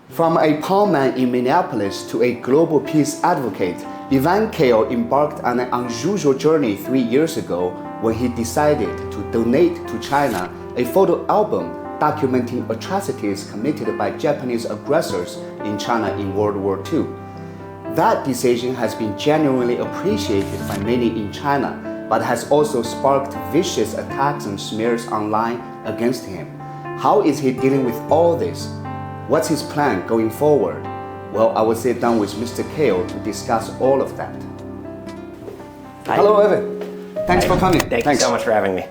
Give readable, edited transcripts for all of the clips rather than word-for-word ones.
From a poor man in Minneapolis to a global peace advocate, Kail embarked on an unusual journey 3 years ago when he decided to donate to China a photo album documenting atrocities committed by Japanese aggressors in China in World War II. That decision has been genuinely appreciated by many in China, but has also sparked vicious attacks and smears online against him. How is he dealing with all this? What's his plan going forward? Well, I will sit down with Mr. Kail to discuss all of that. Hi. Hello, Evan. Thanks for coming. Thanks you so much for having me.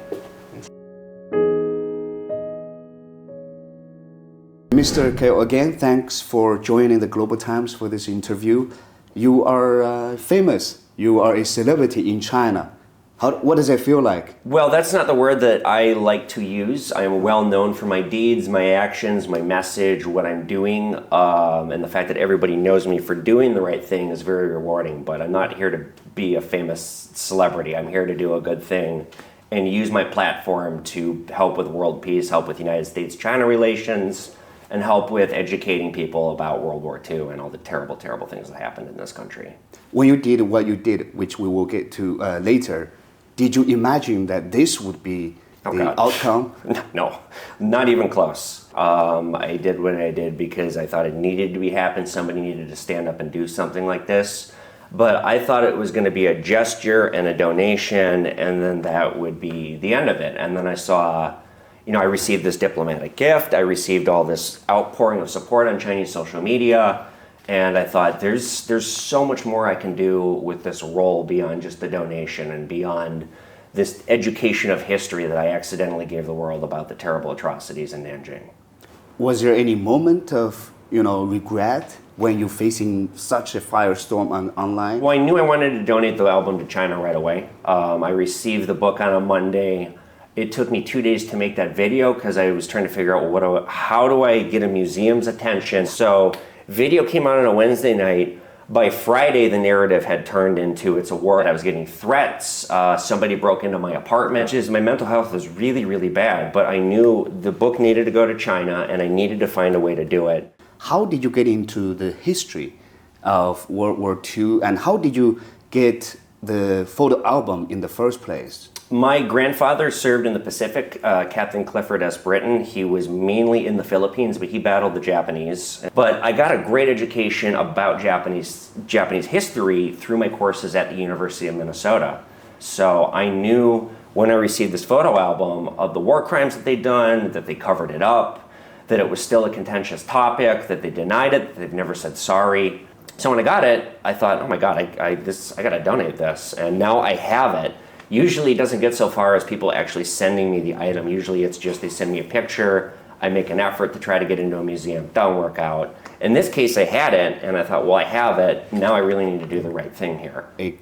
Mr. Kail, again, thanks for joining the Global Times for this interview. You are famous. You are a celebrity in China. What does it feel like? Well, that's not the word that I like to use. I am well known for my deeds, my actions, my message, what I'm doing, and the fact that everybody knows me for doing the right thing is very rewarding. But I'm not here to be a famous celebrity. I'm here to do a good thing and use my platform to help with world peace, help with United States-China relations, and help with educating people about World War II and all the terrible, terrible things that happened in this country. When you did what you did, which we will get to later, did you imagine that this would be the outcome? No, not even close. I did what I did because I thought it needed to be happen. Somebody needed to stand up and do something like this. But I thought it was going to be a gesture and a donation, and then that would be the end of it. And then I saw, I received this diplomatic gift. I received all this outpouring of support on Chinese social media. And I thought, there's so much more I can do with this role beyond just the donation and beyond this education of history that I accidentally gave the world about the terrible atrocities in Nanjing. Was there any moment of, regret when you're facing such a firestorm online? Well, I knew I wanted to donate the album to China right away. I received the book on a Monday. It took me 2 days to make that video because I was trying to figure out how do I get a museum's attention. So video came out on a Wednesday night. By Friday, the narrative had turned into it's a war. I was getting threats. Somebody broke into my apartment. My mental health was really, really bad, but I knew the book needed to go to China and I needed to find a way to do it. How did you get into the history of World War II, and how did you get the photo album in the first place? My grandfather served in the Pacific, Captain Clifford S. Britton. He was mainly in the Philippines, but he battled the Japanese. But I got a great education about Japanese history through my courses at the University of Minnesota. So I knew when I received this photo album of the war crimes that they'd done, that they covered it up, that it was still a contentious topic, that they denied it, that they've never said sorry. So when I got it, I thought, oh my God, I got to donate this. And now I have it. Usually it doesn't get so far as people actually sending me the item. Usually it's just they send me a picture, I make an effort to try to get into a museum, don't work out. In this case I had it and I thought, well, I have it, now I really need to do the right thing here. A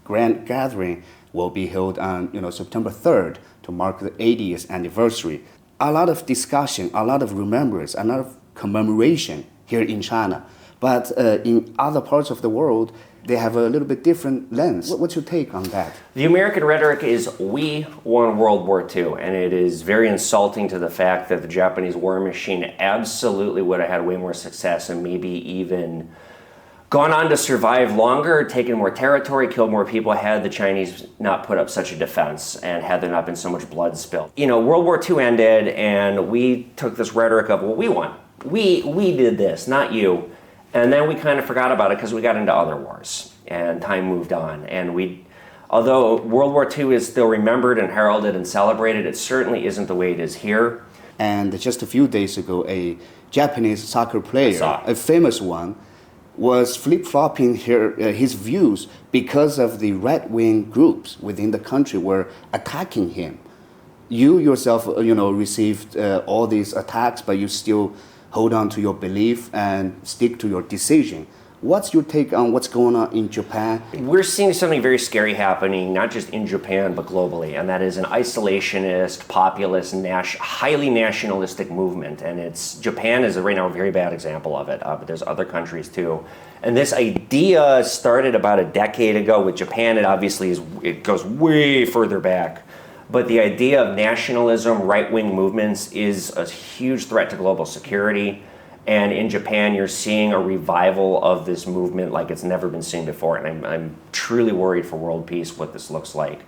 grand gathering will be held on September 3rd to mark the 80th anniversary. A lot of discussion, a lot of remembrance, a lot of commemoration here in China. But in other parts of the world, they have a little bit different lens. What's your take on that? The American rhetoric is, we won World War II, and it is very insulting to the fact that the Japanese war machine absolutely would have had way more success and maybe even gone on to survive longer, taken more territory, killed more people had the Chinese not put up such a defense and had there not been so much blood spilled. World War II ended and we took this rhetoric of, well, we won. We did this, not you. And then we kind of forgot about it because we got into other wars and time moved on. And although World War II is still remembered and heralded and celebrated, it certainly isn't the way it is here. And just a few days ago, a Japanese soccer player, a famous one, was flip-flopping his views because of the right-wing groups within the country were attacking him. You yourself, received all these attacks, but you still hold on to your belief and stick to your decision. What's your take on what's going on in Japan? We're seeing something very scary happening, not just in Japan, but globally, and that is an isolationist, populist, highly nationalistic movement. And Japan is right now a very bad example of it, but there's other countries too. And this idea started about a decade ago with Japan. It goes way further back. But the idea of nationalism, right-wing movements is a huge threat to global security. And in Japan, you're seeing a revival of this movement like it's never been seen before. And I'm truly worried for world peace what this looks like.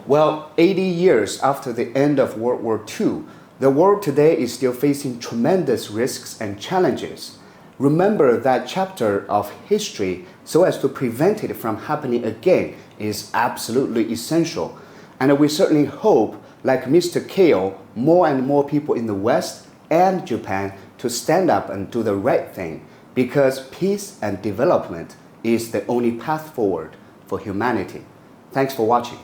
Well, 80 years after the end of World War II, the world today is still facing tremendous risks and challenges. Remember that chapter of history so as to prevent it from happening again is absolutely essential. And we certainly hope, like Mr. Kail, more and more people in the West and Japan to stand up and do the right thing, because peace and development is the only path forward for humanity. Thanks for watching.